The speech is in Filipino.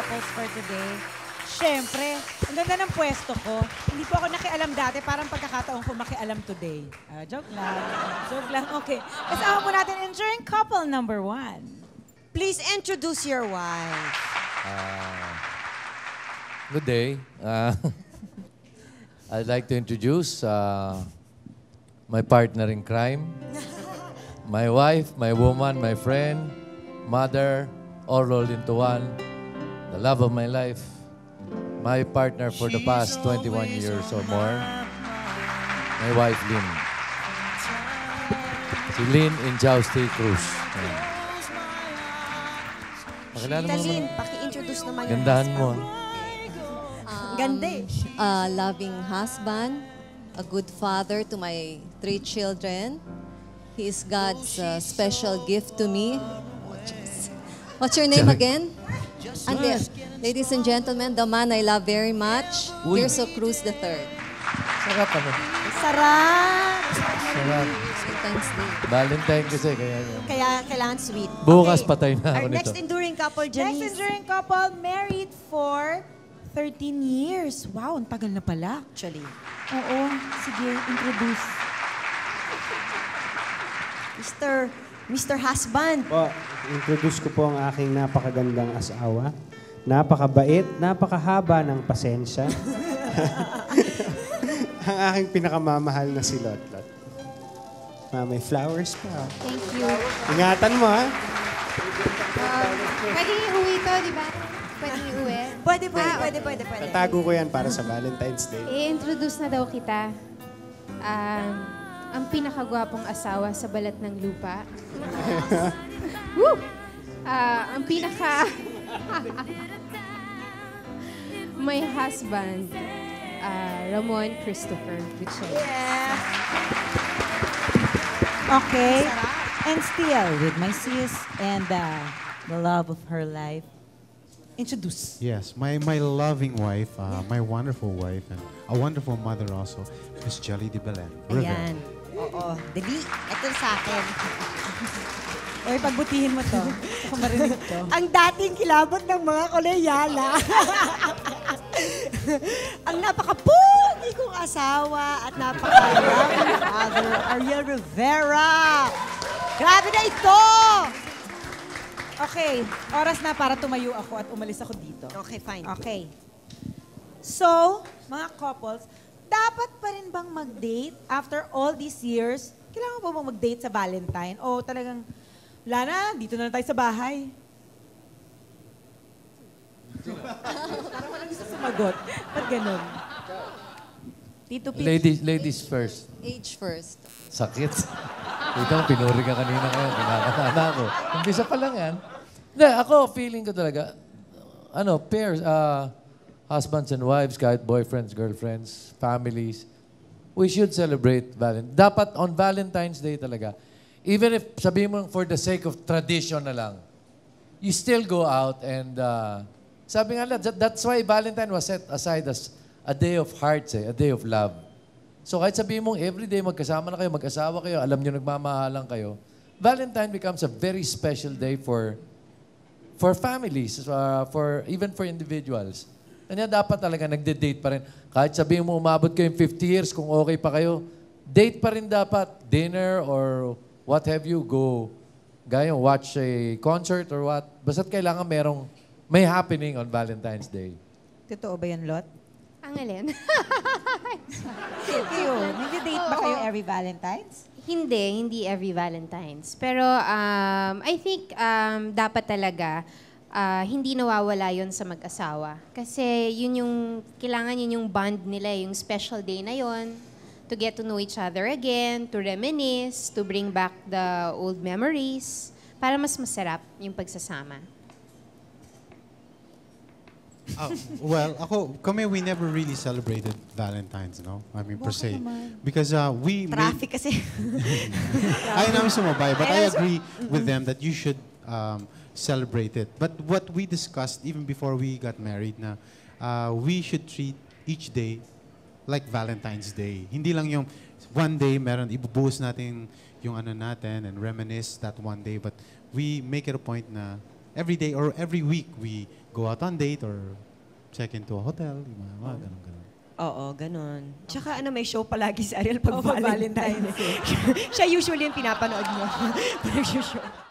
couples for today. Siyempre, ang ganda ng pwesto ko. Hindi po ako nakialam dati, parang pagkakataon ko makialam today. Joke lang. Joke lang. Okay. Kasama po natin enduring couple number 1. Please introduce your wife. Good day. I'd like to introduce my partner in crime, my wife, my woman, my friend, mother, all rolled into one, the love of my life, my partner for the past 21 years or more, my wife, Lynn. Si Lynn Injausti Cruz. Pakilala mo Lynn, naman. paki-introduce naman yung Gandahan mo. Ganda eh. A loving husband, a good father to my 3 children. He is God's special gift to me. Oh, jeez. What's your name again? Ladies and gentlemen, the man I love very much, Uy. Tirso Cruz III. Sarap ano? Sarap! Sarap. Valentine's Day. Valentine kasi, kaya Kaya kailangan sweet. bukas patay na ako Our nito. next enduring couple, Next Janice. enduring couple, married for 13 years. Wow, ang tagal na pala. Actually. Oo. Sige, introduce. Mr. Husband. Po, introduce ko po ang aking napakagandang asawa. Napakabait, napakahaba ng pasensya. Ang aking pinakamamahal na si Lotlot. May flowers pa. Thank you. Ingatan mo, ha? Pwede iuwi to, di ba? Pwede iuwi. Pwede. Tatago ko yan para sa Valentine's Day. I-introduce na daw kita. Ang pinakagwapong asawa sa balat ng lupa. Woo! Ang pinaka... My husband, Ramon Christopher Gutierrez. Okay. And still with my sis and the love of her life. Introduce. Yes, my loving wife, my wonderful wife, and a wonderful mother also, Miss Jelly de Belen. Ayan. Oo. Dali. Ito sa akin. Oy, pagbutihin mo to. Ako marinig to. Ang dating kilabot ng mga koleyala. Ang napaka-pogi kong asawa at napaka-loving father, Ariel Rivera. Grabe na ito! Okay, oras na para tumayo ako at umalis ako dito. Okay, fine. Okay. So, mga couples, dapat pa rin bang mag-date after all these years? Kailangan ba bang mag-date sa Valentine? O talagang, wala na, dito na lang tayo sa bahay? Parang walang gusto sumagot. Ba't ganun? Tito Pete. Ladies first. Age first. Sakit. Ito, pinuri ka kanina kayo. Kinakatana ko. Umpisa pa lang yan. Hindi, ako, feeling ko talaga, pairs, husbands and wives, kahit boyfriends, girlfriends, families, we should celebrate Valentine's. Dapat on Valentine's Day talaga. Even if sabihin mo for the sake of tradition na lang, you still go out and sabi nga that's why Valentine was set aside as a day of hearts, a day of love. So kahit sabihin mong everyday magkasama na kayo, mag-asawa kayo, alam nyo nagmamahalan kayo, Valentine becomes a very special day for families, even for individuals. Kanya dapat talaga nagde-date pa rin. Kahit sabihin mo umabot kayo 50 years, kung okay pa kayo, date pa rin dapat. Dinner or what have you, go. Gaya, watch a concert or what. Basta't kailangan may happening on Valentine's Day. Totoo ba yan, Lot? Ang alin? Kayo, nag-date ba kayo every Valentine's? Hindi every Valentine's. Pero I think dapat talaga hindi nawawala yon sa mag-asawa. Kasi kailangan yun yung bond nila, yung special day na yon, to get to know each other again, to reminisce, to bring back the old memories, para mas masarap yung pagsasama. We never really celebrated Valentine's, no? I mean, per se. Because we Traffic kasi. I namin sumabay, but I agree with them that you should celebrate it. But what we discussed even before we got married na we should treat each day like Valentine's Day. Hindi lang yung one day meron ibubuhos natin yung natin and reminisce that one day, but we make it a point na every day or every week we go out on date or check into a hotel. Mga ganun. Oo, ganun. Tsaka may show palagi si Ariel pag Oh, pag Valentine. Valentine's Siya usually yung pinapanood mo. Pag show.